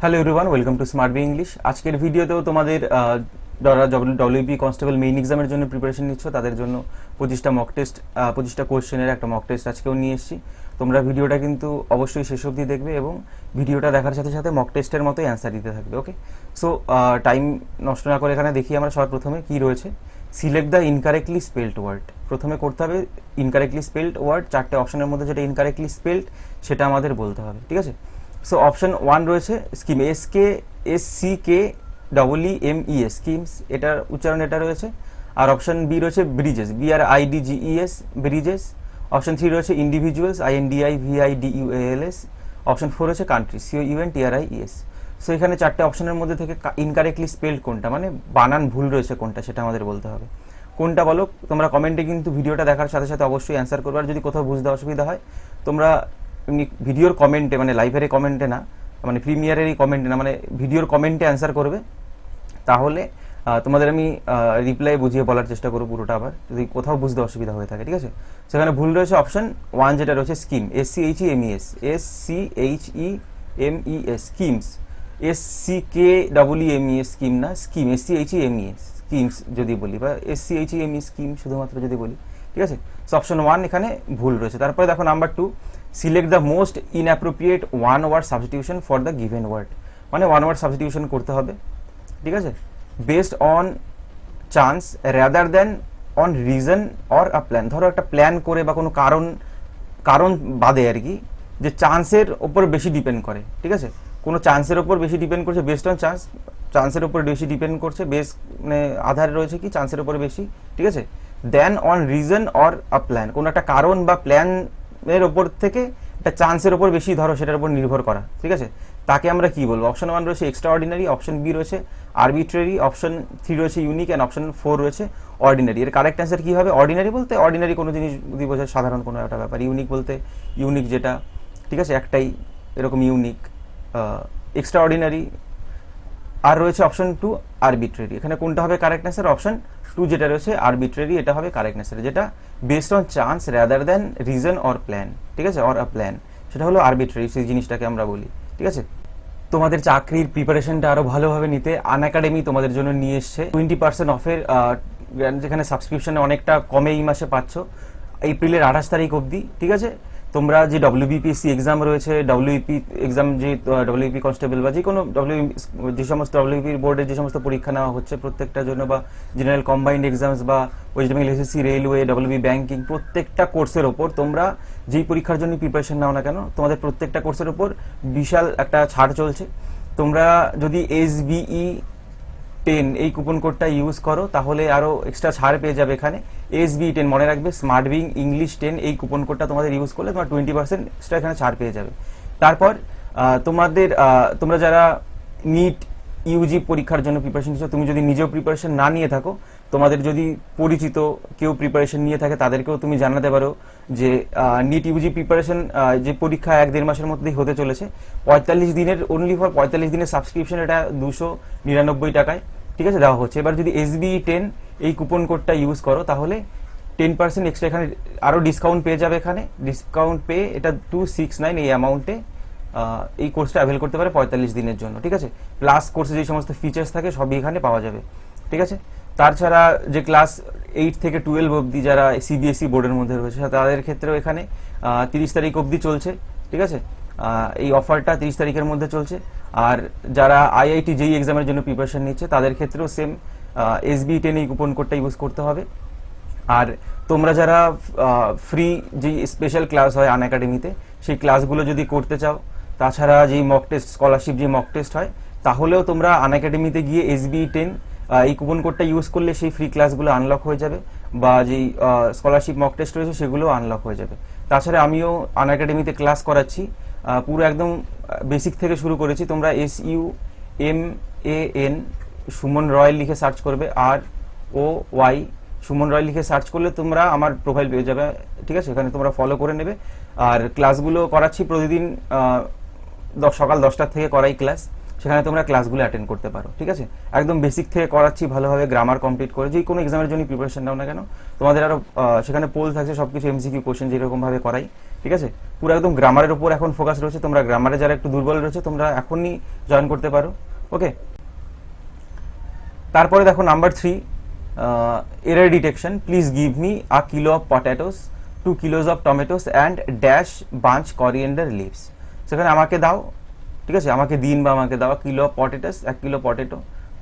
Hello everyone, welcome to smart be English. আজকের ভিডিওতেও তোমাদের যারা ডব্লিউপি কনস্টেবল মেইন এক্সামের জন্য প্রিপারেশন নিচ্ছ তাদের জন্য 25টা মক টেস্ট, 25টা কোশ্চেনের একটা মক টেস্ট আজকেও নিয়ে এসেছি। তোমরা ভিডিওটা কিন্তু অবশ্যই শেষ অবধি দেখবে এবং ভিডিওটা দেখার সাথে সাথে মক টেস্টের মতোই অ্যান্সার দিতে থাকবে। ওকে, সো টাইম নষ্ট না করে এখানে দেখি আমরা সবার প্রথমে কী রয়েছে। Select the incorrectly spelled word. প্রথমে করতে হবে ইনকারেক্টলি স্পেলড ওয়ার্ড, চারটে অপশনের মধ্যে যেটা ইনকারেক্টলি স্পেলড সেটা আমাদের বলতে হবে, ঠিক আছে। সো অপশন 1 রয়েছে স্কিম, SKSCKEEMES, স্কিমস, এটার উচ্চারণ এটা রয়েছে। আর অপশন বি রয়েছে ব্রিজেস, BRIDGES, ব্রিজেস। অপশন 3 রয়েছে ইন্ডিভিজুয়ালস, INDIVIDUALS। অপশন 4 রয়েছে কান্ট্রিজ, COUNTRIES। সো এখানে চারটে অপশনের মধ্যে থেকে ইনকারেক্টলি স্পেলড কোনটা, মানে বানান ভুল রয়েছে কোনটা, সেটা আমাদের বলতে হবে। কোনটা বলো তোমরা কমেন্টে কিন্তু ভিডিওটা দেখার সাথে সাথে অবশ্যই অ্যান্সার করবে। আর যদি কোথাও বুঝতে অসুবিধা হয় তোমরা এমনি ভিডিওর কমেন্টে, মানে লাইভের কমেন্টে না, মানে প্রিমিয়ারেরই কমেন্টে না, মানে ভিডিওর কমেন্টে অ্যান্সার করবে। তাহলে তোমাদের আমি রিপ্লাই বুঝিয়ে বলার চেষ্টা করবো পুরোটা, আবার যদি কোথাও বুঝতে অসুবিধা হয়ে থাকে, ঠিক আছে। সেখানে ভুল রয়েছে অপশন 1 যেটা রয়েছে scheme, SCHEMES, SCHEMES, schemes, SCKEEMES, scheme না, স্কিম, SCHEMES, স্কিমস যদি বলি, বা SCHEMES স্কিম শুধুমাত্র যদি বলি, ঠিক আছে। সো অপশন 1 এখানে ভুল রয়েছে। তারপরে দেখো number 2, select the most inappropriate one word substitution for the given word. মানে ওয়ান ওয়ার্ড সাবস্টিটিউশন করতে হবে, ঠিক আছে, based on chance rather than on reason or a plan. ধরো একটা প্ল্যান করে বা কোনো কারণ বাদে আর কি, যে চান্সের ওপর বেশি ডিপেন্ড করে, ঠিক আছে। কোনো চান্সের ওপর বেশি ডিপেন্ড করছে, বেসড অন চান্সের ওপর বেশি ডিপেন্ড করছে, মানে আধার রয়েছে কি চান্সের ওপর বেশি, ঠিক আছে। Then on reason or a plan, কোনো একটা কারণ বা প্ল্যানের ওপর থেকে একটা চান্সের ওপর বেশি ধরো সেটার উপর নির্ভর করা, ঠিক আছে, তাকে আমরা কি বলবো। অপশন 1 রয়েছে এক্সট্রা অর্ডিনারি, অপশন বি রয়েছে আরবিট্রারি, অপশন 3 রয়েছে ইউনিক, অ্যান্ড অপশন 4 রয়েছে অর্ডিনারি। এর কারেক্ট অ্যান্সার কী হবে? অর্ডিনারি বলতে অর্ডিনারি কোনো জিনিস যদি বোঝায় সাধারণ কোনো একটা ব্যাপার, ইউনিক বলতে ইউনিক যেটা, ঠিক আছে, একটাই এরকম ইউনিক, এক্সট্রা অর্ডিনারি। আর রয়েছে অপশন 2 আরবিট্রারি। এখানে কোনটা হবে কারেক্ট অ্যান্সার? অপশন 2 যেটা রয়েছে আরবিট্রারি, এটা হবে কারেক্ট অ্যান্সার, যেটা based on chance rather then reason or plan, ঠিক আছে, অর আ প্ল্যান, সেটা হলো আরবিট্রারি, সেই জিনিসটাকে আমরা বলি, ঠিক আছে। তোমাদের চাকরির প্রিপারেশনটা আরও ভালোভাবে নিতে আনএকাডেমি তোমাদের জন্য নিয়ে এসছে 20% অফের, যেখানে সাবস্ক্রিপশনে অনেকটা কমে এই মাসে পাচ্ছ এপ্রিলের 28 তারিখ অবধি, ঠিক আছে। তোমরা যে WBPSC এক্সাম রয়েছে, WEP এক্সাম, যে WEP কনস্টেবল বা যে কোনো যে সমস্ত WEP বোর্ডের যে সমস্ত পরীক্ষা নেওয়া হচ্ছে প্রত্যেকটার জন্য, বা জেনারেল কম্বাইন্ড এক্সামস বা West Bengal SSC, railway, WB banking, প্রত্যেকটা কোর্সের ওপর তোমরা যেই পরীক্ষার জন্য প্রিপারেশন নাও না কেন, তোমাদের প্রত্যেকটা কোর্সের ওপর বিশাল একটা ছাড় চলছে। তোমরা যদি SBE10 এই কুপন কোডটা ইউজ করো তাহলে আরও এক্সট্রা ছাড় পেয়ে যাবে। এখানে SBE10 মনে রাখবে, স্মার্ট বিং ইংলিশ 10, এই কুপন কোডটা তোমাদের ইউজ করলে তোমার 20% এক্সট্রা এখানে ছাড় পেয়ে যাবে। তারপর তোমরা যারা নিট ইউজি পরীক্ষার জন্য প্রিপারেশন নিচ্ছ, তুমি যদি নিজেও প্রিপারেশন না নিয়ে থাকো, তোমাদের যদি পরিচিত কেউ প্রিপারেশন নিয়ে থাকে তাদেরকেও তুমি জানাতে পারো যে নিট ইউজি প্রিপারেশন যে পরীক্ষা 1-1.5 মাসের মধ্যেই হতে চলেছে, 45 দিনের, অনলি ফর 45 দিনের সাবস্ক্রিপশন, এটা 299 টাকায়, ঠিক আছে, দেওয়া হচ্ছে। এবার যদি SBE10 এই কুপন কোডটা ইউজ করো তাহলে 10% এক্সট্রা এখানে আরও ডিসকাউন্ট পেয়ে যাবে। এখানে ডিসকাউন্ট পেয়ে এটা 269 এই অ্যামাউন্টে এই কোর্সটা অ্যাভেল করতে পারে 45 দিনের জন্য, ঠিক আছে। প্লাস কোর্সে যে সমস্ত ফিচার্স থাকে সবই এখানে পাওয়া যাবে, ঠিক আছে। তাছাড়া যে ক্লাস 8 থেকে 12 অবধি যারা CBSE বোর্ডের মধ্যে রয়েছে তাদের ক্ষেত্রেও এখানে 30 তারিখ অবধি চলছে, ঠিক আছে। এই অফারটা 30 তারিখের মধ্যে চলছে। আর যারা IIT JEE এক্সামের জন্য প্রিপারেশন নিচ্ছে তাদের ক্ষেত্রেও সেম SBE10 এই কুপন কোডটা ইউজ করতে হবে। আর তোমরা যারা ফ্রি যে স্পেশাল ক্লাস হয় আনএকাডেমিতে, সেই ক্লাসগুলো যদি করতে চাও, তাছাড়া যেই মক টেস্ট, স্কলারশিপ যে মক টেস্ট হয়, তাহলেও তোমরা আনএকাডেমিতে গিয়ে SBE10 এই কুপন কোডটা ইউজ করলে সেই ফ্রি ক্লাসগুলো আনলক হয়ে যাবে, বা যেই স্কলারশিপ মক টেস্ট রয়েছে সেগুলো আনলক হয়ে যাবে। তাছাড়া আমিও আনএকাডেমিতে ক্লাস করাচ্ছি, পুরো একদম বেসিক থেকে শুরু করেছি। তোমরা SUMAN সুমন রয় লিখে সার্চ করবে, ROY সুমন রয় লিখে সার্চ করলে তোমরা আমার প্রোফাইল পেয়ে যাবে, ঠিক আছে। এখানে তোমরা ফলো করে নেবে। আর ক্লাসগুলো করাচ্ছি প্রতিদিন সকাল 10টা থেকে করাই ক্লাস, সেখানে তোমরা ক্লাসগুলো অ্যাটেন্ড করতে পারো, ঠিক আছে। একদম বেসিক থেকে করাচ্ছি ভালোভাবে, গ্রামার কমপ্লিট করে, যে কোনো এক্সামের জন্য প্রিপারেশন নাও না কেন তোমাদের আরও সেখানে পোল থাকছে, সব কিছু MCQ কোশ্চেন যেরকমভাবে করাই, ঠিক আছে। পুরো একদম গ্রামারের উপর এখন ফোকাস রয়েছে, তোমরা গ্রামারে যারা একটু দুর্বল রয়েছে তোমরা এখনই জয়েন করতে পারো। ওকে, তারপরে দেখো number 3, error detection. Please give me a kilo of potatoes, 2 kilos of tomatoes and dash bunch coriander leaves. সেখানে আমাকে দাও, ঠিক আছে, আমাকে দিন বা আমাকে দাও kilo of potatoes, 1 kilo potato,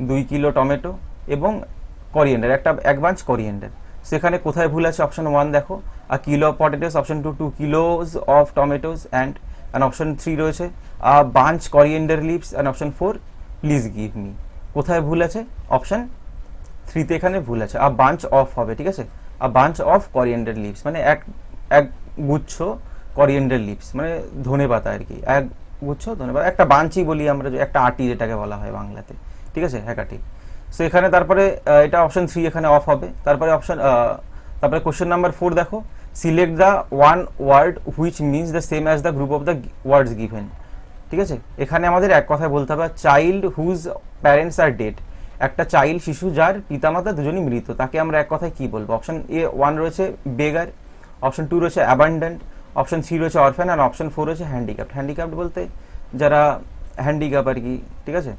2 kilo tomato এবং করিয়েন্ডার, এক বাঞ্চ করিয়েন্ডার। সেখানে কোথায় ভুল আছে? অপশন 1 দেখো, a kilo of potatoes, option 2 2 kilos of tomatoes and option 3 রয়েছে a bunch coriander leaves and option 4 please give me. কোথায় ভুল আছে? অপশন 3 এখানে ভুল আছে, আ বাঞ্চ অফ হবে, ঠিক আছে, আ বাঞ্চ অফ করিয়েন্ডার লিভস মানে এক গুচ্ছ করিয়েন্ডার লিভস মানে ধনে পাতা আর কি, এক গুচ্ছ ধনে পাতা, একটা বাঞ্চই বলি আমরা, একটা আটি যেটাকে বলা হয় বাংলাতে, ঠিক আছে, এক আটি। সো এখানে তারপরে এটা অপশন 3 এখানে অফ হবে। তারপরে কোশ্চেন নাম্বার 4 দেখো, select the one word which means the same as the group of the words given. ঠিক আছে, এখানে আমাদের এক কথায় বলতে হবে child whose parents are dead, একটা চাইল্ড শিশু যার পিতামাতা দুজনই মৃত, তাকে আমরা এক কথায় কি বলবো? অপশন এ 1 রয়েছে বেগার, অপশন 2 রয়েছে অ্যাবান্ডেন্ট, অপশন 3 রয়েছে অরফ্যান আর অপশন 4 রয়েছে হ্যান্ডিক্যাপ্ট। হ্যান্ডিক্যাপ্ট বলতে যারা হ্যান্ডিক্যাপ আর কি, ঠিক আছে।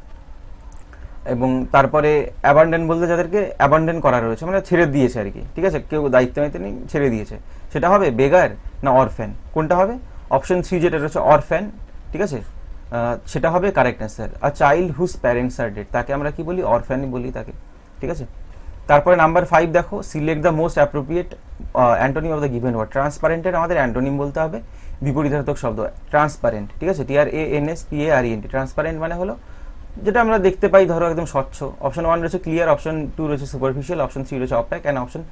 এবং তারপরে অ্যাবান্ডেন্ট বলতে যাদেরকে অ্যাবান্ডেন করা রয়েছে মানে ছেড়ে দিয়েছে আর কি, ঠিক আছে, কেউ দায়িত্ব নিতে নেই, ছেড়ে দিয়েছে, সেটা হবে বেগার না অরফ্যান? কোনটা হবে? অপশন 3 যেটা রয়েছে অরফ্যান, ঠিক আছে, সেটা হবে correct answer. R child whose parents are dead তাকে আমরা কি বলি? অরফ্যানই বলি তাকে, ঠিক আছে। তারপরে নাম্বার 5 দেখো, select the most appropriate antonym of the given word. ট্রান্সপারেন্টের আমাদের অ্যান্টোনিম বলতে হবে বিপরীতার্থক শব্দ ট্রান্সপারেন্ট, ঠিক আছে, TRANSPARENT। ট্রান্সপারেন্ট মানে হলো যেটা আমরা দেখতে পাই ধরো একদম স্বচ্ছ। অপশন 1 রয়েছে ক্লিয়ার, অপশন 2 রয়েছে সুপারফিশিয়াল, অপশন 3 রয়েছে অপ্যাক অ্যান্ড অপশন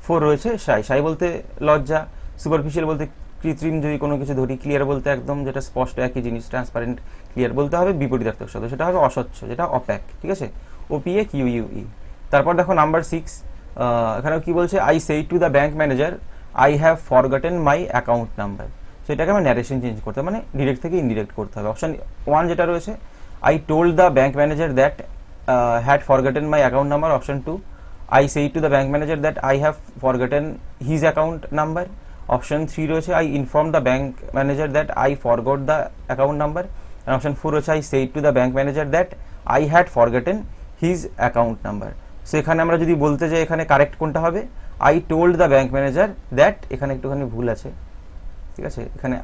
4 রয়েছে শাই। শাই বলতে লজ্জা, সুপারফিশিয়াল বলতে কৃত্রিম যদি কোনো কিছু ধরি, ক্লিয়ার বলতে একদম যেটা স্পষ্ট একই জিনিস। ট্রান্সপারেন্ট ক্লিয়ার বলতে হবে বিপরীতার্থক শব্দ, সেটা হবে অস্বচ্ছ, যেটা অপ্যাক, ঠিক আছে, OPAQUE। তারপর দেখো নাম্বার 6, এখানে কি বলছে? আই সেই to the bank manager I have forgotten my account number. সেটাকে আমার ন্যারেশন চেঞ্জ করতে হবে, মানে ডিরেক্ট থেকে ইনডিরেক্ট করতে হবে। অপশন 1 যেটা রয়েছে I told the bank manager that had forgotten my account number. Option 2, I say to the bank manager that I have forgotten his account number. Option 3 রয়েছে I informed the bank manager that I forgot the account number. And option 4 রয়েছে I say to the bank manager that I had forgotten his account number. So এখানে আমরা যদি বলতে যাই এখানে correct কোনটা হবে? I told the bank manager that, এখানে একটুখানি ভুল আছে, ঠিক আছে, এখানে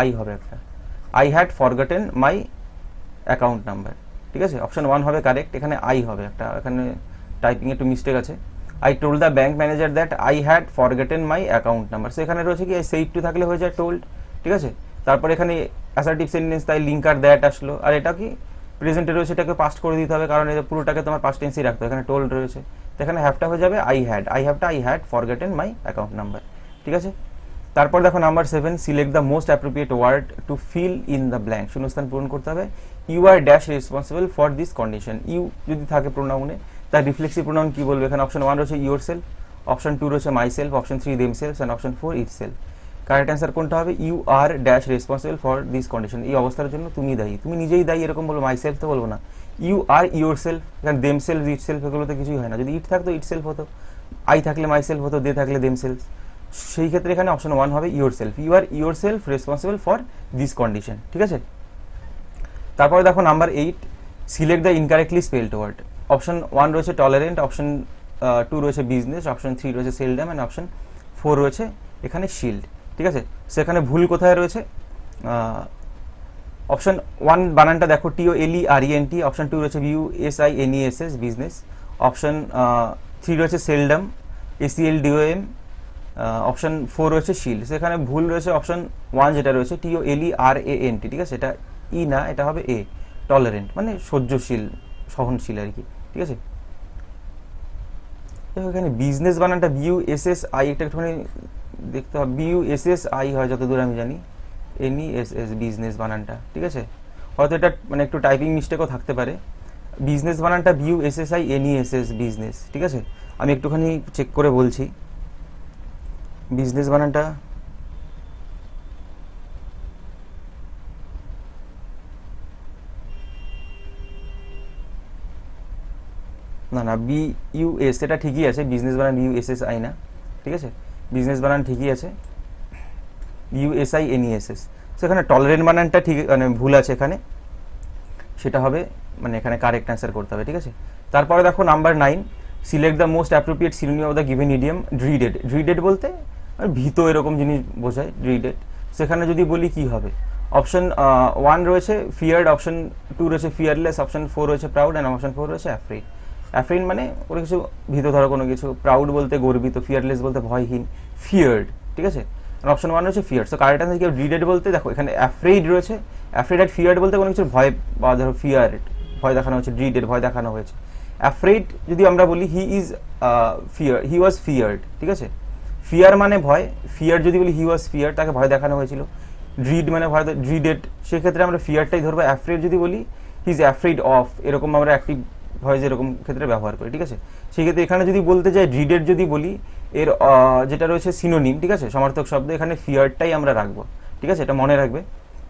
I হবে একটা, I had forgotten my account number, ঠিক আছে, অপশন 1 হবে কারেক্ট, এখানে আই হবে একটা, এখানে টাইপিং একটু মিস্টেক আছে। I told the bank manager that I had forgotten my account number. So এখানে রয়েছে কি সেইভ টু থাকলে হয়ে যায় টোল্ড, ঠিক আছে। তারপরে এখানে অ্যাসার্টিভ সেন্টেন্স, তাই লিঙ্কার দ্যাট আসলো, আর এটা কি প্রেজেন্টে রয়েছে, এটাকে পাস্ট করে দিতে হবে কারণ এটা পুরোটাকে তোমার পাস্ট টেন্সই রাখতে হবে, এখানে টোল্ড রয়েছে, তো এখানে হ্যাভটা হয়ে যাবে I had forgotten my account number, ঠিক আছে। তারপর দেখো number 7, select the most appropriate word to fill in the blank. শূন্যস্থান পূরণ করতে হবে। You are dash responsible for this condition. You যদি থাকে প্রোনাউনে, তার রিফ্লেক্সিভ প্রোনাউন কি বলবে? এখানে অপশন 1 রয়েছে ইউর সেলফ, অপশন 2 রয়েছে myself, option 3 themself and option 4 itself. Correct answer কোনটা হবে? You are dash responsible for this condition. এই অবস্থার জন্য তুমি দায়ী, তুমি নিজেই দায়ী এরকম বলবো, মাই সেলফ তো বলবো না। ইউ আর ইউর সেলফ, এখানে দেম সেলফ ইট সেলফ এগুলো তো কিছুই হয় না। যদি ইট থাকতো ইট সেলফ হতো, আই থাকলে মাই সেলফ হতো, দে থাকলে দেম সেলফ। সেই ক্ষেত্রে এখানে অপশন 1 হবে yourself, you are yourself responsible for this condition, ঠিক আছে। তারপরে দেখো number 8, select the incorrectly spelled word. Option 1 রয়েছে টলারেন্ট, অপশন 2 রয়েছে বিজনেস, অপশন 3 রয়েছে সেলডাম অ্যান্ড অপশন 4 রয়েছে এখানে শিল্ড, ঠিক আছে। সেখানে ভুল কোথায় রয়েছে? অপশন 1 বানানটা দেখো TOLERENT, অপশন 2 রয়েছে BUSINESS বিজনেস, অপশন 3 রয়েছে সেলডাম ACLDOM, অপশন 4 রয়েছে শিল্ড। সেখানে ভুল রয়েছে অপশন 1 যেটা রয়েছে TOLERANT, ঠিক আছে, এটা ই না, এটা হবে এ, টলারেন্ট মানে সহ্যশীল, সহনশীল আর কি, ঠিক আছে। এখানে বিজনেস বানানটা BUSSI, এটা একটুখানি দেখতে হবে, BUSSI হয় যতদূর আমি জানি, NESS বিজনেস বানানটা, ঠিক আছে। হয়তো এটা মানে একটু টাইপিং মিস্টেকও থাকতে পারে। বিজনেস বানানটা BUSSI NESS বিজনেস, ঠিক আছে। আমি একটুখানি চেক করে বলছি বিজনেস বানানটা, না না BUS এটা ঠিকই আছে, বিজনেস বানান BUSSI না, ঠিক আছে, বিজনেস বানান ঠিকই আছে। USINESS। সো এখানে টলারেন্ট বানানটা ঠিক মানে ভুল আছে এখানে, সেটা হবে মানে এখানে কারেক্ট অ্যান্সার করতে হবে, ঠিক আছে। তারপরে দেখো number 9, select the most appropriate synonym of the given idiom dreaded. Dreaded বলতে ভীত এরকম জিনিস বোঝায় ড্রিডেড। সেখানে যদি বলি কি হবে, অপশন 1 রয়েছে ফিয়ার্ড, অপশন 2 রয়েছে ফিয়ারলেস, অপশন 4 রয়েছে প্রাউড অ্যান্ড অপশন 4 রয়েছে অ্যাফ্রেড। অ্যাফ্রেড মানে কোনো কিছু ভীত ধরো কোনো কিছু, প্রাউড বলতে গর্বিত, ফিয়ারলেস বলতে ভয়হীন, ফিয়ার্ড, ঠিক আছে। অপশন 1 রয়েছে ফিয়ার্ড। সো কারেক্ট আনসার কি ড্রিডেড বলতে দেখো এখানে অ্যাফ্রেড রয়েছে, অ্যাফ্রেড আর ফিয়ার্ড বলতে কোনো কিছু ভয় বা ধরো ফিয়ার্ড ভয় দেখানো হয়েছে, ড্রিডেড ভয় দেখানো হয়েছে। অ্যাফ্রেড যদি আমরা বলি হি ওয়াজ ফিয়ার্ড, ঠিক আছে। ফিয়ার মানে ভয়, ফিয়ার যদি বলি হি ওয়াজ ফিয়ার, তাকে ভয় দেখানো হয়েছিল। ড্রিড মানে ভয়, ড্রিডেড, সেক্ষেত্রে আমরা ফিয়ারটাই ধরবো। অ্যাফ্রেড যদি বলি হি ইজ অ্যাফ্রেড অফ, এরকম আমরা অ্যাক্টিভ ভয়েস এরকম ক্ষেত্রে ব্যবহার করি, ঠিক আছে। সেক্ষেত্রে এখানে যদি বলতে যাই ড্রিডেড যদি বলি, এর যেটা রয়েছে সিনোনিম, ঠিক আছে, সমার্থক শব্দ, এখানে ফিয়ারটাই আমরা রাখবো, ঠিক আছে, এটা মনে রাখবে।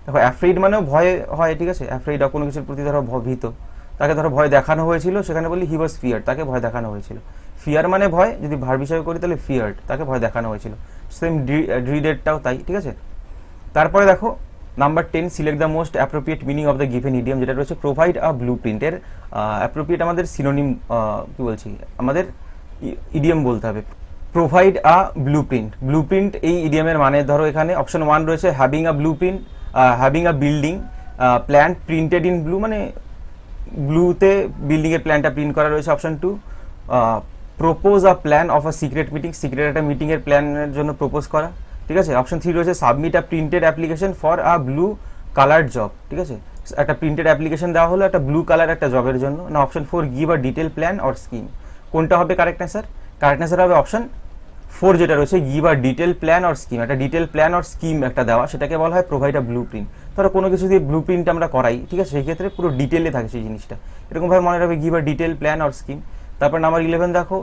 দেখো অ্যাফ্রেড মানেও ভয় হয়, ঠিক আছে, অ্যাফ্রেড কোনো কিছুর প্রতি ধরো ভীত, তাকে ধরো ভয় দেখানো হয়েছিল, সেখানে বলি হি ওয়াজ ফিয়ার, তাকে ভয় দেখানো হয়েছিল। ফিয়ার মানে ভয়, যদি ভার বিষয় করি তাহলে ফিয়ার্ড, তাকে ভয় দেখানো হয়েছিল। সেম ড্রিডেডটাও তাই, ঠিক আছে। তারপরে দেখো number 10, select the most appropriate meaning of the given idiom, যেটা রয়েছে প্রোভাইড আ ব্লু প্রিন্টের অ্যাপ্রোপ্রিয়েট আমাদের সিনোনিম কি বলছি, আমাদের ইডিয়ম বলতে হবে প্রোভাইড আ ব্লু প্রিন্ট। ব্লু প্রিন্ট এই ইডিয়মের মানে ধরো এখানে অপশন 1 রয়েছে having a blue print, having a building plan printed in blue, মানে ব্লুতে বিল্ডিং এর প্ল্যানটা প্রিন্ট করা রয়েছে। Option 2, propose a plan of a secret meeting, secret একটা মিটিং এর প্ল্যানের জন্য প্রপোজ করা, ঠিক আছে। অপশন 3 রয়েছে submit a printed application for a blue coloured job, ঠিক আছে, একটা প্রিন্টেড অ্যাপ্লিকেশন দেওয়া হলো একটা ব্লু কালার একটা জবের জন্য। না option 4, give a detail plan or scheme. কোনটা হবে কারেক্ট অ্যান্সার? কারেক্ট অ্যান্সার হবে অপশন 4 যেটা রয়েছে give a detail plan or scheme. একটা ডিটেল প্ল্যান অর স্কিম একটা দেওয়া, সেটাকে বলা হয় প্রোভাইড আ ব্লু প্রিন্ট। ধরো কোনো কিছু দিয়ে ব্লু প্রিন্ট আমরা করাই, ঠিক আছে, সেই ক্ষেত্রে পুরো ডিটেলে থাকে সেই জিনিসটা, এরকমভাবে মনে রাখবে give a detail plan or scheme. তারপর নাম্বার 11 দেখো,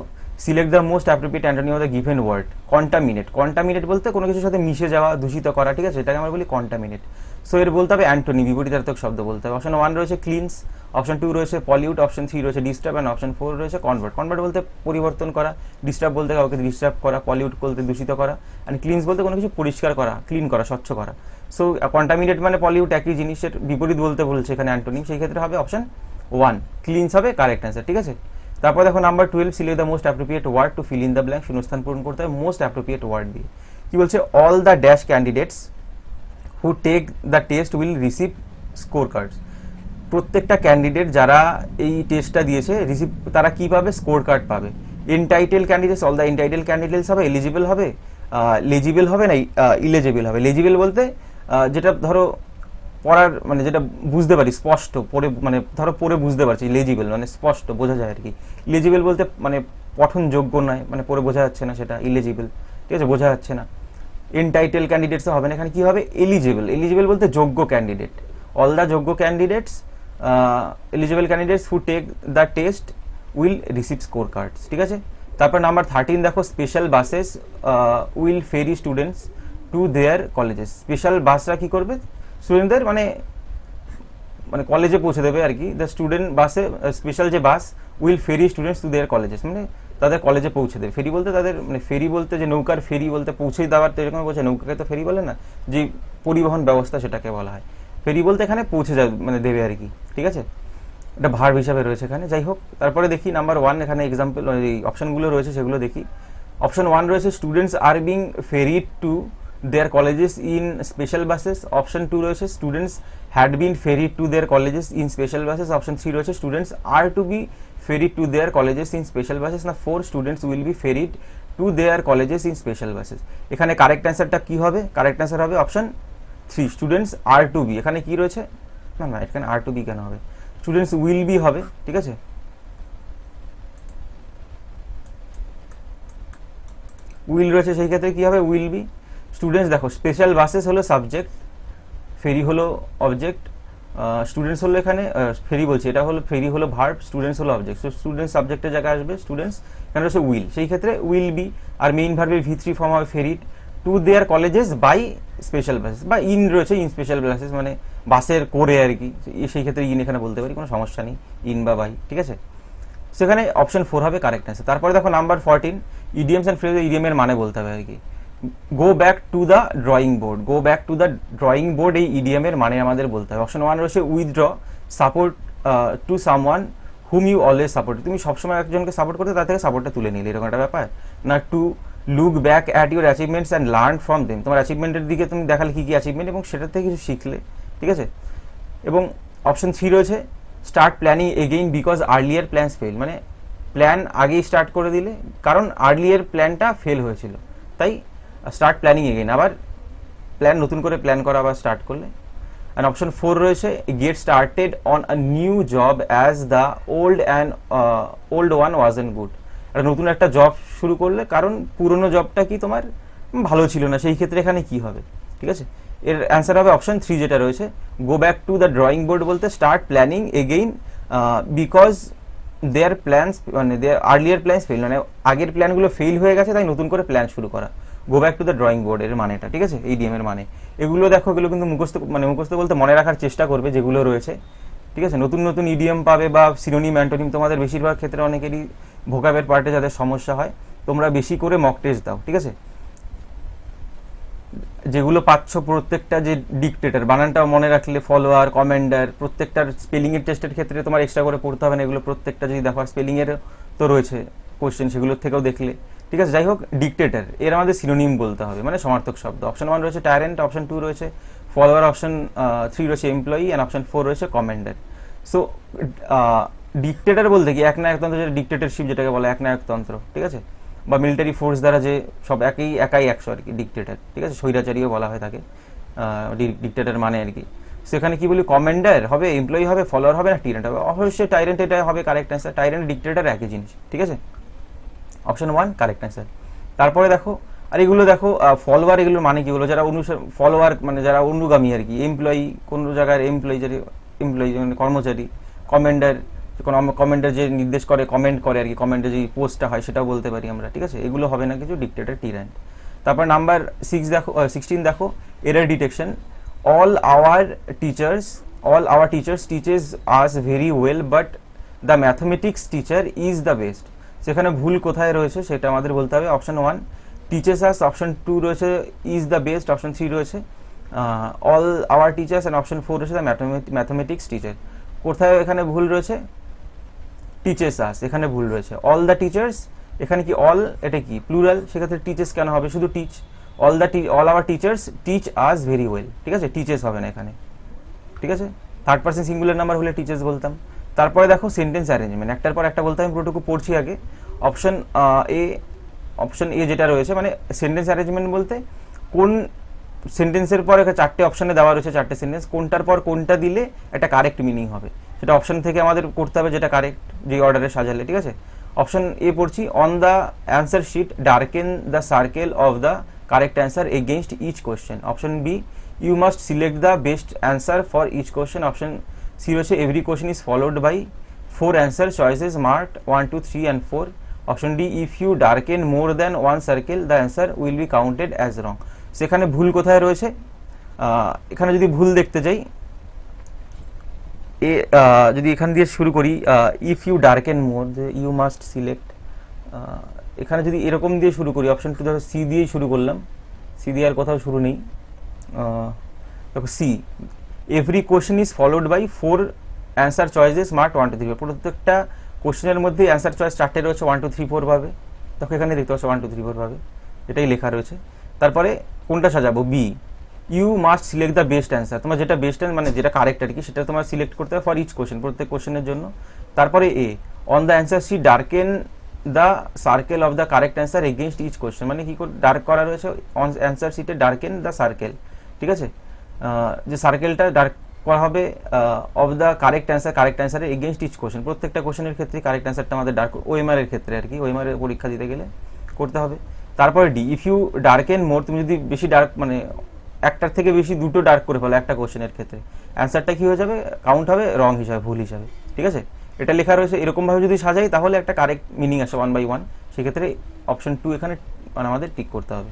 select the most appropriate antonym of the given word contaminate. Contaminate বলতে কোনো কিছুর সাথে মিশে যাওয়া, দূষিত করা, ঠিক আছে, এটাকে আমরা বলি কন্টামিনেট। সো এর বলতে হবে অ্যান্টোনিম, বিপরীতার্থক শব্দ বলতে হবে। অপশন 1 রয়েছে ক্লিনস, অপশন 2 রয়েছে পলিউট, অপশন 3 রয়েছে ডিস্টার্ব অ্যান্ড অপশন 4 রয়েছে কনভার্ট। কনভার্ট বলতে পরিবর্তন করা, ডিস্টার্ব বলতে কাউকে ডিস্টার্ব করা, পলিউট বলতে দূষিত করা, অ্যান্ড ক্লিনস বলতে কোনো কিছু পরিষ্কার করা, ক্লিন করা, স্বচ্ছ করা। সো কন্টামিনেট মানে পলিউট, একই জিনিসের বিপরীত বলতে বলছে এখানে অ্যান্টোনিম, সেই ক্ষেত্রে হবে অপশন 1 ক্লিনস হবে কারেক্ট অ্যান্সার, ঠিক আছে। তারপর দেখো number 12, select the most appropriate word to fill in the blank. শূন্যস্থান পূরণ করতে হবে মোস্ট অ্যাপ্রোপ্রিয়েট ওয়ার্ড দিয়ে। কি বলছে, all the dash candidates who take the test will receive score cards. প্রত্যেকটা ক্যান্ডিডেট যারা এই টেস্টটা দিয়েছে রিসিভ, তারা কি পাবে? স্কোর কার্ড পাবে। Entitle candidates, all the entitle candidates হবে, এলিজিবল হবে, লেজিবল হবে না ইলেজিবল হবে। লেজিবল বলতে যেটা ধরো পড়ার মানে যেটা বুঝতে পারি স্পষ্ট পড়ে, মানে ধরো পড়ে বুঝতে পারছি, লেজিবল মানে স্পষ্ট বোঝা যায় আর কি। ইলেজিবল বলতে মানে পঠনযোগ্য নয়, মানে পড়ে বোঝা যাচ্ছে না, সেটা ইলেজিবল, ঠিক আছে, বোঝা যাচ্ছে না। এনটাইটেল ক্যান্ডিডেটস হবে না, এখানে কি হবে? এলিজিবল। এলিজিবল বলতে যোগ্য ক্যান্ডিডেট, অল দ্য যোগ্য candidates, eligible candidates who take the test will receive score cards, ঠিক আছে। তারপর নাম্বার 13 দেখো, special buses will ferry students to their colleges. Special বাসরা কি করবে? স্টুডেন্টদের মানে মানে কলেজে পৌঁছে দেবে আর কি। দ্য স্টুডেন্ট বাসে, স্পেশাল যে bus will ferry students to their colleges, মানে তাদের কলেজে পৌঁছে দেবে। ফেরি বলতে তাদের মানে ফেরি বলতে যে নৌকার ফেরি বলতে পৌঁছে দেওয়ার, তো এরকম বলছে, নৌকাকে তো ফেরি বলে না, যে পরিবহন ব্যবস্থা সেটাকে বলা হয় ফেরি বলতে, এখানে পৌঁছে যাবে মানে দেবে আর কি, ঠিক আছে, এটা ভার্ব হিসাবে রয়েছে এখানে। যাই হোক, তারপরে দেখি নাম্বার 1, এখানে এক্সাম্পল এই অপশনগুলো রয়েছে সেগুলো দেখি। অপশন 1 রয়েছে students are being ferried to their colleges in special buses. Option 2 রয়েছে students had been ferried to their colleges in special buses. Option 3 রয়েছে students are to be ferried to their colleges in special buses. না 4 students will be ferried to their colleges in special buses. এখানে correct অ্যান্সারটা কি হবে? Correct answer হবে option 3 students are to be. এখানে কি রয়েছে? না না, এখানে আর টু বি কেন হবে? স্টুডেন্টস উইল বি হবে, ঠিক আছে, উইল রয়েছে, সেই ক্ষেত্রে কি হবে? Will be. স্টুডেন্টস দেখো, স্পেশাল বাসেস হলো সাবজেক্ট, ফেরি হলো অবজেক্ট, স্টুডেন্টস হলো এখানে ফেরি বলছি, এটা হলো ফেরি হলো ভার্ব, স্টুডেন্টস হলো অবজেক্ট। সো স্টুডেন্টস সাবজেক্টের জায়গায় আসবে স্টুডেন্টস, এখানে রয়েছে উইল, সেই ক্ষেত্রে উইল বি। আর মেইন ভার্বের V3 ফর্ম হবে ferried to their colleges by special buses, বা ইন রয়েছে ইন স্পেশাল বাসেস, মানে বাসের করে আর কি, সেই ক্ষেত্রে ইন এখানে বলতে পারি, কোনো সমস্যা নেই, ইন বা বাই, ঠিক আছে। সেখানে অপশন 4 হবে কারেক্ট অ্যান্সার। তারপরে দেখো নাম্বার 14, ইডিয়মস অ্যান্ড ফ্রেজ, ইডিয়মের মানে বলতে হবে আর কি। Go back to the drawing board, go back to the drawing board এই ইডিএম এর মানে আমাদের বলতে হবে। অপশন 1 রয়েছে withdraw support to someone whom you always support, তুমি সবসময় একজনকে সাপোর্ট করতে তার থেকে সাপোর্টটা তুলে নিলে, এরকম একটা ব্যাপার। না to look back at your achievements and learn from them, তোমার অ্যাচিভমেন্টের দিকে তুমি দেখালে কী কী অ্যাচিভমেন্ট এবং সেটার থেকে কিছু শিখলে, ঠিক আছে। এবং অপশন 3 রয়েছে start planning again because earlier plans fail, মানে প্ল্যান আগেই স্টার্ট করে দিলে কারণ আর্লিয়ার প্ল্যানটা ফেল হয়েছিল, তাই স্টার্ট প্ল্যানিং এগেইন, আবার প্ল্যান নতুন করে প্ল্যান করা আবার স্টার্ট করলে। অ্যান্ড অপশন 4 রয়েছে get started on a new job as the old one wasn't good, একটা নতুন একটা জব শুরু করলে কারণ পুরনো জবটা কি তোমার ভালো ছিল না, সেই ক্ষেত্রে এখানে কি হবে, ঠিক আছে। এর অ্যান্সার হবে অপশন 3 যেটা রয়েছে go back to the drawing board বলতে start planning again because their plans মানে দেয়ার আর্লিয়ার প্ল্যানস ফেল, মানে আগের প্ল্যানগুলো ফেল হয়ে গেছে তাই নতুন করে প্ল্যান শুরু করা, গো back to the drawing board এর মানেটা, ঠিক আছে, ইডিএম এর মানে। এগুলো দেখো, এগুলো কিন্তু মুখস্থ বলতে মনে রাখার চেষ্টা করবে যেগুলো রয়েছে, ঠিক আছে। নতুন নতুন ইডিএম পাবে বা সিনোনিম অ্যান্টোনিম, তোমাদের বেশিরভাগ ক্ষেত্রে অনেকেরই ভোকাবের পার্টে যাদের সমস্যা হয় তোমরা বেশি করে মক টেস্ট দাও, ঠিক আছে। যেগুলো পাচ্ছ প্রত্যেকটা যে ডিকটেটর বানানটা মনে রাখলে, ফলোয়ার, কমেন্ডার, প্রত্যেকটার স্পেলিংয়ের টেস্টের ক্ষেত্রে তোমার এক্সট্রা করে পড়তে হবে না, এগুলো প্রত্যেকটা যদি দেখো স্পেলিংয়ের তো রয়েছে কোশ্চেন, সেগুলোর থেকেও দেখলে, ঠিক আছে। যাই হোক, ডিকটেটর এর আমাদের সিনোনিম বলতে হবে, মানে সমার্থক শব্দ। অপশন 1 রয়েছে টায়ারেন্ট, অপশন 2 রয়েছে ফলোয়ার, অপশন 3 রয়েছে এমপ্লয়ি অ্যান্ড অপশন 4 রয়েছে কমেন্ডার। সো ডিকটেটর বলতে কি একনায়কতন্ত্র, যেটা ডিকটেটরশিপ যেটাকে বলে একনায়কতন্ত্র, ঠিক আছে, বা মিলিটারি ফোর্স দ্বারা যে সব একাই একশো আর কি, ডিকটেটর, ঠিক আছে, স্বৈরাচারীও বলা হয় তাকে, ডিকটেটর মানে আর কি। সেখানে কি বলি, কমান্ডার হবে, এমপ্লয়ি হবে, ফলোয়ার হবে না টাইরেন্ট হবে, অবশ্যই টাইরেন্ট, এটা হবে কারেক্ট অ্যান্সার। টাইরেন্ট ডিকটেটর একই জিনিস, ঠিক আছে, অপশন 1 কারেক্ট অ্যান্সার। তারপরে দেখো, আর এগুলো দেখো ফলোয়ার, এগুলোর মানে কি হলো, যারা ফলোয়ার মানে যারা অনুগামী আর কি, এমপ্লয়ি কোন জায়গার এমপ্লয়ি, মানে কর্মচারী, কমান্ডার কমেন্টের যে নির্দেশ করে, কমেন্ট করে আর কি, কমেন্টে যে পোস্টটা হয় সেটাও বলতে পারি আমরা, ঠিক আছে। এগুলো হবে না কিছু, ডিকটেটর টিরান্ট। তারপর নাম্বার 16 দেখো error detection. All our teachers teaches us very well but the mathematics teacher is the best, সেখানে ভুল কোথায় রয়েছে সেটা আমাদের বলতে হবে। অপশন 1 টিচেস আস, অপশন 2 রয়েছে ইজ দ্য বেস্ট, অপশন 3 রয়েছে all our teachers and option 4 রয়েছে দ্য ম্যাথমেটিক্স টিচার। কোথায় এখানে ভুল রয়েছে, টিচেস আস এখানে ভুল রয়েছে। অল দ্য টিচার্স, এখানে কি অল, এটা কি প্লুরাল, সেক্ষেত্রে টিচেস কেন হবে, শুধু teach. All our teachers teach us very well, ঠিক আছে, টিচেস হবে না এখানে, ঠিক আছে। থার্ড পার্সন সিঙ্গুলার নাম্বার হলে টিচেস বলতাম। তারপরে দেখো সেন্টেন্স অ্যারেঞ্জমেন্ট, একটার পর একটা বলতে আমি পুরোটুকু পড়ছি আগে। অপশন এ যেটা রয়েছে, মানে সেন্টেন্স অ্যারেঞ্জমেন্ট বলতে কোন সেন্টেন্সের পর একটা 4টে অপশনে দেওয়া রয়েছে, 4টে সেন্টেন্স, কোনটার পর কোনটা দিলে একটা কারেক্ট মিনিং হবে সেটা অপশন থেকে আমাদের করতে হবে, যেটা কারেক্ট যে অর্ডারে সাজালে, ঠিক আছে। অপশন এ পড়ছি, on the answer sheet darken the circle of the correct answer against each question. Option B, you must select the best answer for each question. Option C রয়েছে every question is followed by 4 answer choices marked 1, 2, 3 and 4. Option D, if you darken more than 1 circle the answer will be counted as wrong. সেখানে ভুল কোথায় রয়েছে, এখানে যদি ভুল দেখতে যাই, যদি এখান দিয়ে শুরু করি, if you darken more, you must select, এখানে যদি এরকম দিয়ে শুরু করি, অপশন 2 ধরো সি দিয়েই শুরু করলাম, সি দিয়ে আর কোথাও শুরু নেই, দেখো C, every question is followed by 4 answer choices marked 1, 2, 3, 4, প্রত্যেকটা কোশ্চেনের মধ্যে অ্যান্সার চয়েস 4টে রয়েছে, 1, 2, 3, 4 ভাবে, দেখো এখানে দেখতে পাচ্ছ 1, 2, 3, 4 ভাবে, এটাই লেখা রয়েছে। তারপরে কোনটা সাজাবো, B, you must select the best answer, তোমার যেটা বেস্ট মানে যেটা কারেক্ট আর কি, সেটা তোমার সিলেক্ট করতে হবে ফর ইচ কোশ্চেন, প্রত্যেক কোশ্চেনের জন্য। তারপরে A, on the answer sheet darken the circle of the correct answer against each question, মানে কি করে ডার্ক করা রয়েছে অন অ্যান্সার শিটে, ডার্কেন দ্য সার্কেল, ঠিক আছে, যে সার্কেলটা ডার্ক করা হবে অফ দ্য কারেক্ট অ্যান্সারের এগেইনস্ট ইচ কোশ্চেন, প্রত্যেকটা কোশ্চেনের ক্ষেত্রে কারেক্ট অ্যান্সারটা আমাদের ডার্ক, ওএমআর এর ক্ষেত্রে আর কি, ওএমআর এর পরীক্ষা দিতে গেলে করতে হবে। তারপরে ডি, ইফ ইউ ডার্কেন মোর, তুমি যদি বেশি ডার্ক মানে একটার থেকে বেশি দুটো ডার্ক করে ফেলো একটা কোশ্চেনের ক্ষেত্রে, অ্যান্সারটা কি হয়ে যাবে, কাউন্ট হবে রং হিসাবে, ভুল হিসাবে, ঠিক আছে। এটা লেখা রয়েছে, এরকমভাবে যদি সাজাই তাহলে একটা কারেক্ট মিনিং আসে 1 by 1, সেক্ষেত্রে অপশন 2 এখানে মানে আমাদের টিক করতে হবে।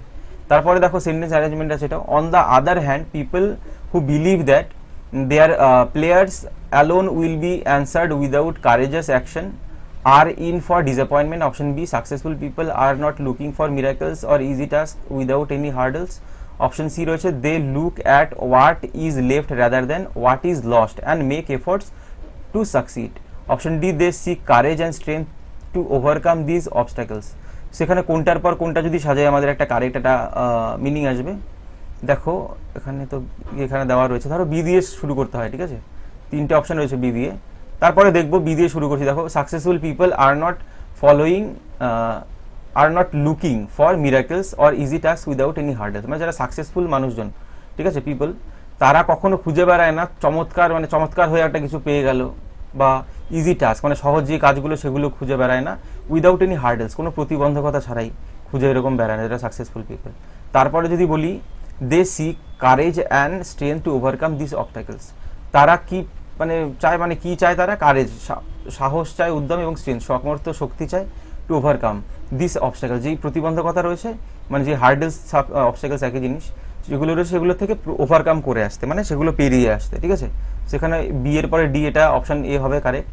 তারপরে দেখো সেন্টেন্স অ্যারেঞ্জমেন্ট আছে এটা, on the other hand people who believe that their players alone will be answered without courageous action are in for disappointment. Option B, successful people are not looking for miracles or easy tasks without any hurdles. Option C রয়েছে they look at what is left rather than what is lost and make efforts to succeed. Option D, they seek courage and strength to overcome these obstacles. সেখানে কোনটার পর কোনটা যদি সাজাই আমাদের একটা correct একটা মিনিং আসবে। দেখো এখানে তো এখানে দেওয়া রয়েছে, ধরো বি দিয়ে শুরু করতে হয়, ঠিক আছে, তিনটে অপশন রয়েছে বি দিয়ে, তারপরে দেখবো বি দিয়ে শুরু করছি। দেখো successful people are not following are not looking for miracles or easy task without any hurdles, মানে যারা সাকসেসফুল মানুষজন, ঠিক আছে, পিপল, তারা কখনো খুঁজে বেড়ায় না চমৎকার, মানে চমৎকার হয়ে একটা কিছু পেয়ে গেল, বা ইজি টাস্ক মানে সহজ যে কাজগুলো সেগুলো খুঁজে বেড়ায় না, উইদাউট এনি হার্ডেলস কোনো প্রতিবন্ধকতা ছাড়াই খুঁজে এরকম বেড়ায় না, যেটা সাকসেসফুল পিপল। তারপরে যদি বলি they seek courage and strength to overcome this obstacles, তারা কি মানে চায়, মানে কি চায় তারা, কারেজ সাহস চায়, উদ্যম এবং স্ট্রেংথ সামর্থ্য শক্তি চায়, টু ওভারকাম দিস অবস্টাকল যেই প্রতিবন্ধকতা রয়েছে, মানে যে হার্ডেলস অবস্টাকলস একই জিনিস, যেগুলো রয়েছে সেগুলো থেকে ওভারকাম করে আসতে, মানে সেগুলো পেরিয়ে আসতে, ঠিক আছে। সেখানে বি এর পরে ডি, এটা অপশন এ হবে কারেক্ট,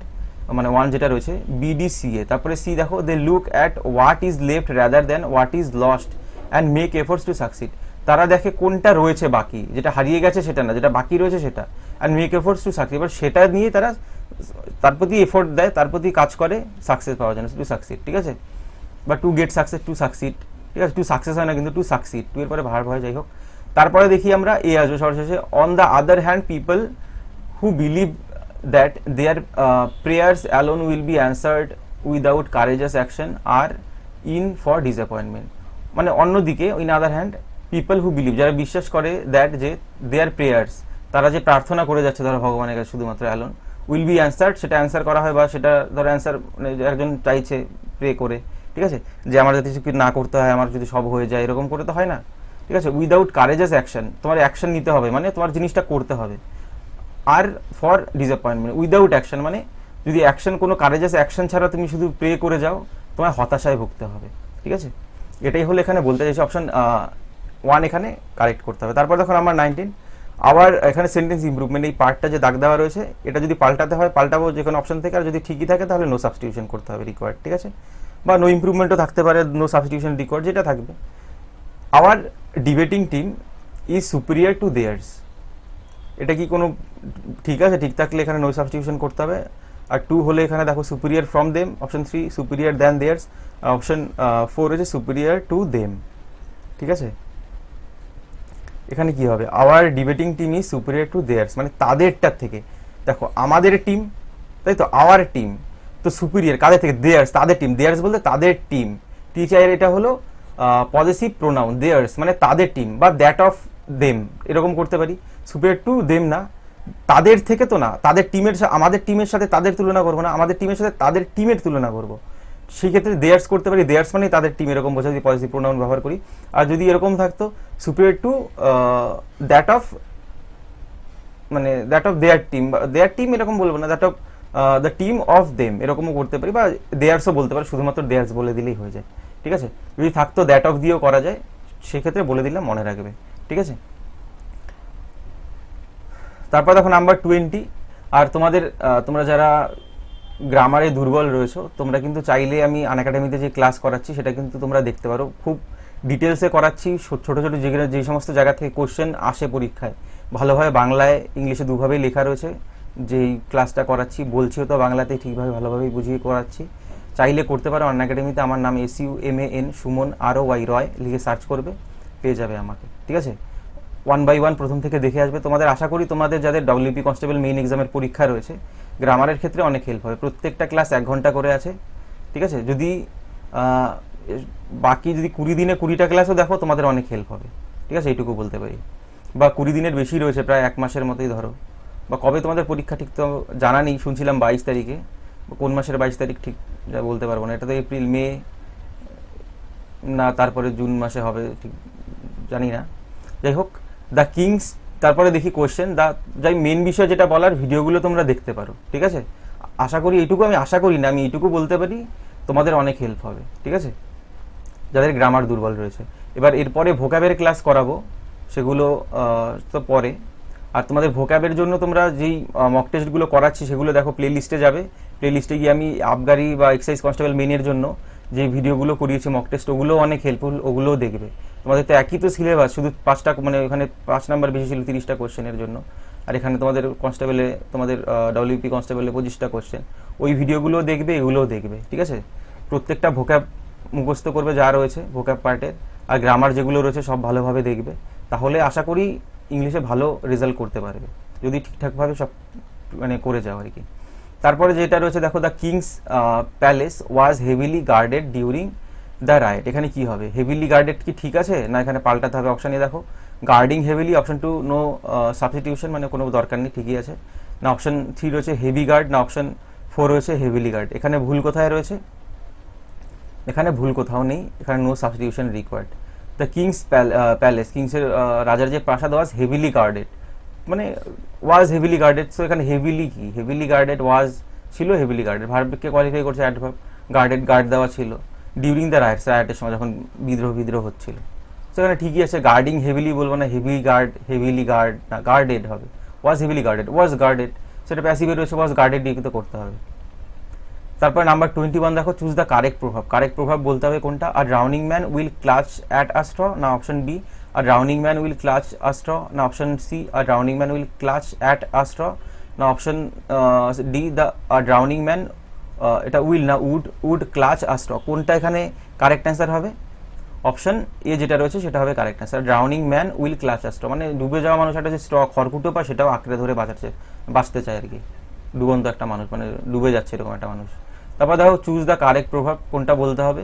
মানে ওয়ান যেটা রয়েছে বিডি সি এ। তারপরে সি দেখো they look at what is left rather than what is lost and make efforts to succeed, তারা দেখে কোনটা রয়েছে বাকি, যেটা হারিয়ে গেছে সেটা না, যেটা বাকি রয়েছে সেটা, and make efforts to succeed, এবার সেটা নিয়ে তারা তার প্রতি এফোর্ট দেয়, তার প্রতি কাজ করে সাকসেস পাওয়ার জন্য, টু সাকসিড, ঠিক আছে, বা to get success, to succeed, ঠিক আছে, টু সাকসেস হয় না কিন্তু টু সাকসিড, টু এর পরে ভার্ব হয়, যাই হোক। তারপরে দেখি আমরা এ আসবো সর্বশেষে, on the other hand people who believe that their prayers alone will be answered without courageous action are in for disappointment, মানে অন্যদিকে in other hand people who believe, যারা বিশ্বাস করে দ্যাট যে দেয়ার প্রেয়ার্স, তারা যে প্রার্থনা করে যাচ্ছে ধরো ভগবানের কাছে শুধুমাত্র অ্যালোন, উইল বি অ্যান্সার্ড, সেটা অ্যান্সার করা হয়, বা সেটা ধরো অ্যান্সার মানে একজন চাইছে প্রে করে, ঠিক আছে, যে আমার যাতে কিছু না করতে হয়, আমার যদি সব হয়ে যায়, এরকম করে তো হয় না, ঠিক আছে, উইদাউট কারেজাস অ্যাকশন, তোমার অ্যাকশন নিতে হবে, মানে তোমার জিনিসটা করতে হবে, আর ফর ডিসঅ্যাপয়েন্টমেন্ট, উইদাউট অ্যাকশন মানে যদি অ্যাকশন কোনো কারেজাস অ্যাকশন ছাড়া তুমি শুধু প্রে করে যাও, তোমার হতাশায় ভুগতে হবে, ঠিক আছে, এটাই হলো এখানে বলতে চাইছি, অপশন ওয়ান এখানে কারেক্ট করতে হবে। তারপর দেখো নাম্বার 19, আবার এখানে সেন্টেন্স ইমপ্রুভমেন্ট, এই পার্টটা যে দাগ দেওয়া রয়েছে এটা যদি পাল্টাতে হয় পাল্টাবো যে কোনো অপশন থেকে, আর যদি ঠিকই থাকে তাহলে নো সাবস্টিটিউশন করতে হবে রিকোয়ার্ড, ঠিক আছে, বা নো ইমপ্রুভমেন্টও থাকতে পারে, নো সাবস্টিটিউশন রিকোয়ার্ড যেটা থাকবে। Our debating team is superior to theirs, এটা কি কোনো ঠিক আছে, ঠিক থাকলে এখানে নো সাবস্টিটিউশন করতে হবে। আর টু হলে এখানে দেখো superior from them, option 3 superior than theirs, option 4 হচ্ছে সুপিরিয়ার টু দেম, ঠিক আছে। এখানে কি হবে, our debating team is superior to theirs, মানে তাদেরটার থেকে, দেখো আমাদের টিম, তাই তো, আওয়ার টিম, তো সুপিরিয়ার কাদের থেকে, দেয়ার্স, তাদের টিম, দেয়ার্স বলতে তাদের টিম, টিচার এটা হলো পজেসিভ প্রোনাউন, দেয়ার্স মানে তাদের টিম, বা দ্যাট অফ দেম এরকম করতে পারি, সুপিরিয়ার টু দেম না, তাদের থেকে তো না, তাদের টিমের, আমাদের টিমের সাথে তাদের তুলনা করবো না, আমাদের টিমের সাথে তাদের টিমের তুলনা করবো, সেই ক্ষেত্রে দেয়ার্স করতে পারি, দেয়ার্স মানে তাদের টিম, এরকম বোঝা যদি পজিটিভ প্রোনাউন ব্যবহার করি। আর যদি এরকম থাকতো সুপিরিয়ার টু দ্যাট অফ, মানে that of their team, there team এরকম বলবো না, that of the team of them এরকমও করতে পারি, বা দেয়ার্সও বলতে পারি, শুধুমাত্র দেয়ার্স বলে দিলেই হয়ে যায়, ঠিক আছে। যদি থাকতো দ্যাট অফ দিয়েও করা যায়, সেক্ষেত্রে বলে দিলাম, মনে রাখবে, ঠিক আছে। তারপর দেখো নাম্বার 20, আর তোমাদের তোমরা যারা গ্রামারে দুর্বল রয়েছো, তোমরা কিন্তু চাইলে আমি আনএকাডেমিতে যে ক্লাস করাচ্ছি সেটা কিন্তু তোমরা দেখতে পারো, খুব ডিটেলসে করাচ্ছি, ছোট ছোট যে সমস্ত জায়গা থেকে কোশ্চেন আসে পরীক্ষায়, ভালোভাবে বাংলায় ইংলিশে দুভাবেই লেখা রয়েছে, যেই ক্লাসটা করাচ্ছি বলছিও তো বাংলাতেই ঠিকভাবে ভালোভাবেই বুঝিয়ে করাচ্ছি, চাইলে করতে পারো আনএকাডেমিতে। আমার নাম SUMAN সুমন ROY রয় লিখে সার্চ করবে, পেয়ে যাবে আমাকে, ঠিক আছে। 1 by 1 প্রথম থেকে দেখে আসবে, তোমাদের আশা করি তোমাদের যাদের WP কনস্টেবল মেইন এক্সামের পরীক্ষা রয়েছে গ্রামারের ক্ষেত্রে অনেক হেল্প হবে, প্রত্যেকটা ক্লাস 1 ঘন্টা করে আছে, ঠিক আছে। যদি বাকি যদি 20 দিনে 20টা ক্লাসও দেখো তোমাদের অনেক হেল্প হবে, ঠিক আছে, এইটুকু বলতে পারি। বা 20 দিনের বেশি রয়েছে, প্রায় 1 মাসের মতোই ধরো, বা কবে তোমাদের পরীক্ষা ঠিক তো জানা নেই, শুনছিলাম 22 তারিখে, কোন মাসের 22 তারিখ ঠিক যা বলতে পারবো না, এটা তো এপ্রিল মে না তারপরে জুন মাসে হবে, ঠিক জানি না, যাই হোক। দ্য কিংস, তারপরে দেখি কোশ্চেন, যাই মেন বিষয় যেটা বলার, ভিডিওগুলো তোমরা দেখতে পারো, ঠিক আছে। আশা করি এইটুকু, আমি আশা করি না, আমি এইটুকু বলতে পারি তোমাদের অনেক হেল্প হবে, ঠিক আছে, যাদের গ্রামার দুর্বল রয়েছে। এবার এরপরে ভোকাবের ক্লাস করাবো, সেগুলো তো পরে, আর তোমাদের ভোক্যাবের জন্য তোমরা যেই মক টেস্টগুলো করাচ্ছি সেগুলো দেখো প্লে লিস্টে যাবে, প্লে লিস্টে গিয়ে আমি আবগারি বা এক্সাইজ কনস্টেবল মেনের জন্য যে ভিডিওগুলো করিয়েছি মক টেস্ট, ওগুলো অনেক হেল্পফুল, ওগুলোও দেখবে। তোমাদের তো একই তো সিলেবাস, শুধু 5টা মানে ওখানে 5 নাম্বার বেশি ছিল 30টা কোশ্চেনের জন্য, আর এখানে তোমাদের কনস্টেবলে তোমাদের ডব্লিউপি কনস্টেবলে 25টা কোশ্চেন, ওই ভিডিওগুলোও দেখবে, এগুলোও দেখবে, ঠিক আছে। প্রত্যেকটা ভোক্যাব মুখস্থ করবে যা রয়েছে ভোক্যাব পার্টের, আর গ্রামার যেগুলো রয়েছে সব ভালোভাবে দেখবে, তাহলে আশা করি ইংলিশে ভালো রেজাল্ট করতে পারবে, যদি ঠিকঠাকভাবে সব মানে করে যাও আর কি। তারপরে যেটা রয়েছে দেখো, the king's palace was heavily guarded during the right. এখানে কি হবে, হেভিলি গার্ডেড কি ঠিক আছে না এখানে পাল্টাতে হবে? অপশানে দেখো guarding heavily, option 2 no substitution, মানে কোনো দরকার নেই, ঠিকই আছে না। অপশন 3 রয়েছে হেভি গার্ড, না অপশন 4 রয়েছে হেভিলি গার্ড। এখানে ভুল কোথায় রয়েছে? এখানে ভুল কোথাও নেই, এখানে no substitution required. The king's palace, কিংসের রাজার যে প্রাসাদ ওয়াজ হেভিলি গার্ডেড, মানে ওয়াজ হেভিলি গার্ডেড, সো এখানে হেভিলি কি, হেভিলি গার্ডেড ওয়াজ ছিল, হেভিলি গার্ডেড ভার্বকে কোয়ালিফাই করছে অ্যাডভার্ব, গার্ডেড গার্ড দেওয়া ছিল ডিউরিং দ্য রাইটস, রাইটের সময় যখন বিদ্রোহ হচ্ছিল, সেখানে ঠিকই আছে। গার্ডিং হেভিলি বলবো না, হেভিলি গার্ড না, গার্ডেড হবে। ওয়াজ হেভিলি গার্ডেড, ওয়াজ গার্ডেড, সেটা প্যাসিভে রয়েছে, ওয়াজ গার্ডেড দিয়ে কিন্তু করতে হবে। তারপর নাম্বার 21 দেখো, choose the correct proverb. Correct proverb বলতে হবে কোনটা? আর drowning man will clutch at a straw, না অপশন বি আর drowning man will clutch a straw, না অপশন সি আর drowning man will clutch at a straw, না option D the drowning man, এটা উইল না উড ক্লাচ আ স্ট্র। কোনটা এখানে correct answer হবে? অপশন এ যেটা রয়েছে সেটা হবে correct answer, drowning man will clutch a straw, মানে ডুবে যাওয়া মানুষ একটা যে স্ট্র খড়কুটো পায় সেটাও আঁকড়ে ধরে বাঁচতে চায় আর কি, ডুবন্ত একটা মানুষ, মানে ডুবে যাচ্ছে এরকম একটা মানুষ। তারপর দেখো চুজ দ্য কারেক্ট প্রভাব, কোনটা বলতে হবে?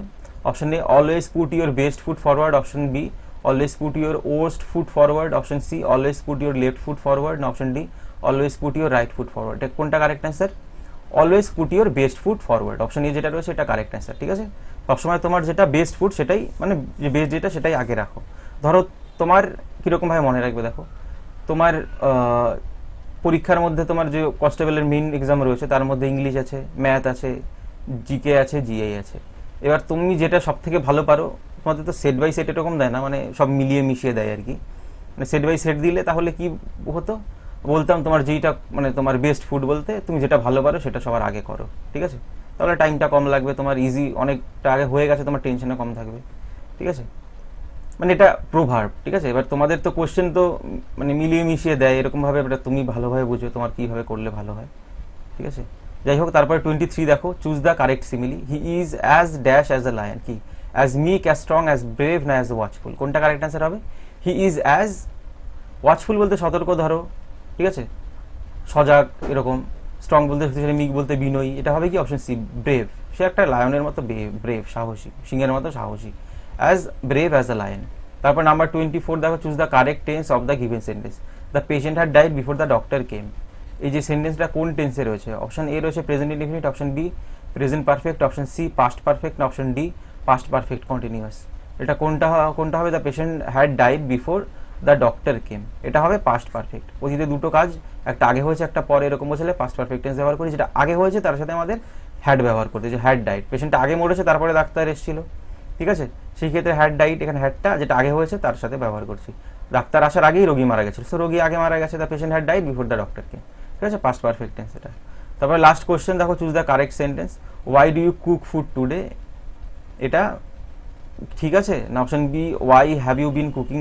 Option A always put your best foot forward, option B always put your worst foot forward, option C always put your left foot forward, না option D always put your right foot forward. এটা কোনটা correct answer? Always put your best foot forward, option A যেটা রয়েছে এটা correct answer, ঠিক আছে। সবসময় তোমার যেটা বেস্ট ফুট সেটাই, মানে যে বেস্ট যেটা সেটাই আগে রাখো। ধরো তোমার কীরকমভাবে মনে রাখবে, দেখো তোমার পরীক্ষার মধ্যে তোমার যে কনস্টেবলের মেইন এক্সাম রয়েছে তার মধ্যে ইংলিশ আছে, ম্যাথ আছে, জিকে আছে, জিআই আছে। এবার তুমি যেটা সব থেকে ভালো পারো, তোমাদের তো সেট বাই সেট এরকম দেয় না, মানে সব মিলিয়ে মিশিয়ে দেয় আর কি, মানে সেট বাই সেট দিলে তাহলে কি হতো, বলতাম তোমার যেইটা মানে তোমার বেস্ট ফুড বলতে তুমি যেটা ভালো পারো সেটা সবার আগে করো, ঠিক আছে, তাহলে টাইমটা কম লাগবে, তোমার ইজি অনেকটা আগে হয়ে গেছে, তোমার টেনশনও কম থাকবে, ঠিক আছে। মানে এটা প্রোভার্ব, ঠিক আছে। এবার তোমাদের তো কোশ্চেন তো মানে মিলিয়ে মিশিয়ে দেয় এরকমভাবে, এটা তুমি ভালোভাবে বুঝো তোমার কীভাবে করলে ভালো হয়, ঠিক আছে। যাই হোক, তারপরে 23 দেখো, choose the correct simile. He is as dash as a lion, কি অ্যাজ মিক, অ্যাজ স্ট্রং, অ্যাজ ব্রেভ, না অ্যাজ ওয়াচফুল? কোনটা কারেক্ট অ্যান্সার হবে? হি ইজ অ্যাজ, ওয়াচফুল বলতে সতর্ক ধরো, ঠিক আছে, সজাগ এরকম, স্ট্রং বলতে শক্তিশালী, মিক বলতে বিনয়ী, এটা হবে কি অপশন সি ব্রেভ, সে একটা লায়নের মতো ব্রেভ, সাহসী, সিংহের মতো সাহসী, as brave as a lion. তারপর নাম্বার 24 দেখো, choose the correct tense of the given sentence. The patient had died before the doctor came, এই যে সেন্টেন্সটা কোন টেন্সে রয়েছে? অপশন এ রয়েছে present indefinite, option B present perfect, option C past perfect, না option D past perfect continuous. এটা কোনটা হবে? The patient had died before the doctor came, এটা হবে পাস্ট পারফেক্ট। অতীতে দুটো কাজ, একটা আগে হয়েছে একটা পরে, এরকম বসলে পাস্ট পারফেক্ট টেন্স ব্যবহার করি, যেটা আগে হয়েছে তার সাথে আমাদের হ্যাড ব্যবহার করতে, যে হ্যাড ডাইড, পেশেন্টটা আগে মরেছে তারপরে ডাক্তার এসেছিল, ঠিক আছে, সেই ক্ষেত্রে হ্যাড ডাইড, এখানে হ্যাডটা যেটা আগে হয়েছে তার সাথে ব্যবহার করছি, ডাক্তার আসার আগেই রোগী মারা গেছিল, সো রোগী আগে মারা গেছে, the patient had died before the doctor came, ঠিক আছে, পাস্ট পারফেক্ট টেন্স এটা। তারপরে লাস্ট কোশ্চেন দেখো, choose the correct sentence. Why do you cook food today, এটা ঠিক আছে, না option B why have you been cooking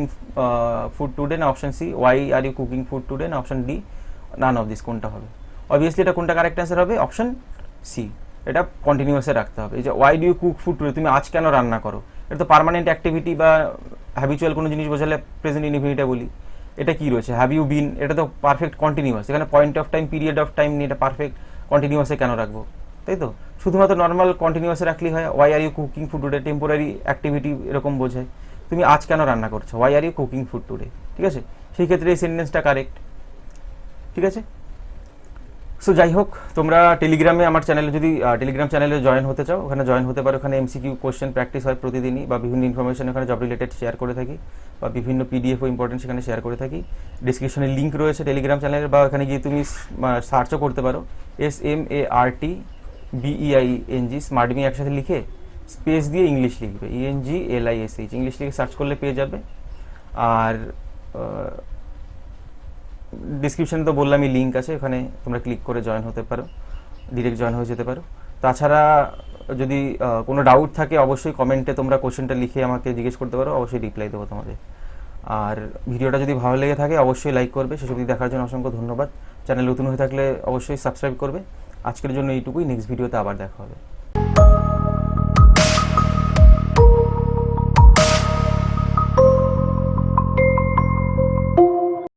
food today, না option C why are you cooking food today, না option D none of this. কোনটা হবে? Obviously এটা কোনটা কারেক্ট অ্যান্সার হবে? অপশন সি, এটা কন্টিনিউয়াসে রাখতে হবে। এই যে why do you cook food today, তুমি আজ কেন রান্না করো, এটা তো পার্মানেন্ট অ্যাক্টিভিটি বা হ্যাবিচুয়াল কোনো জিনিস বোঝালে প্রেজেন্ট ইনডিফিনিটে বলি। এটা কি রয়েছে? হ্যাভ ইউ বিন, এটা তো পারফেক্ট কন্টিনিউয়াস, এখানে point of time, period of time নিয়ে এটা পারফেক্ট কন্টিনিউয়াসে কেন রাখবো, তাই তো? শুধুমাত্র নর্মাল কন্টিনিউয়াসে রাখলেই হয়। Why are you cooking food today temporary activity এরকম বোঝায়, তুমি আজ কেন রান্না করছো, why are you cooking food today, ঠিক আছে, সেই ক্ষেত্রে এই সেন্টেন্সটা কারেক্ট, ঠিক আছে। সো যাই হোক, তোমরা টেলিগ্রামে আমার চ্যানেলে যদি টেলিগ্রাম চ্যানেলে জয়েন হতে চাও, ওখানে জয়েন হতে পারো। ওখানে এমসিকিউ কোশ্চেন প্র্যাকটিস হয় প্রতিদিনই, বা বিভিন্ন ইনফরমেশন ওখানে জব রিলেটেড শেয়ার করে থাকি, বা বিভিন্ন পিডিএফও ইম্পর্টেন্ট সেখানে শেয়ার করে থাকি। ডিসক্রিপশনে লিঙ্ক রয়েছে টেলিগ্রাম চ্যানেলের, বা ওখানে গিয়ে তুমি সার্চও করতে পারো, SMARTBEING স্মার্টমি একসাথে লিখে স্পেস দিয়ে ইংলিশ লিখবে, ENGLISH ইংলিশ লিখে সার্চ করলে পেয়ে যাবে। আর ডিসক্রিপশনে তো বললামই লিঙ্ক আছে, ওখানে তোমরা ক্লিক করে জয়েন হতে পারো, ডিরেক্ট জয়েন হয়ে যেতে পারো। তাছাড়া যদি কোনো ডাউট থাকে অবশ্যই কমেন্টে তোমরা কোশ্চেনটা লিখে আমাকে জিজ্ঞেস করতে পারো, অবশ্যই রিপ্লাই দেবো তোমাদের। আর ভিডিওটা যদি ভালো লেগে থাকে অবশ্যই লাইক করবে। শেষ অবধি দেখার জন্য অসংখ্য ধন্যবাদ। চ্যানেল নতুন হয়ে থাকলে অবশ্যই সাবস্ক্রাইব করবে। আজকের জন্য এইটুকুই, নেক্সট ভিডিওতে আবার দেখা হবে।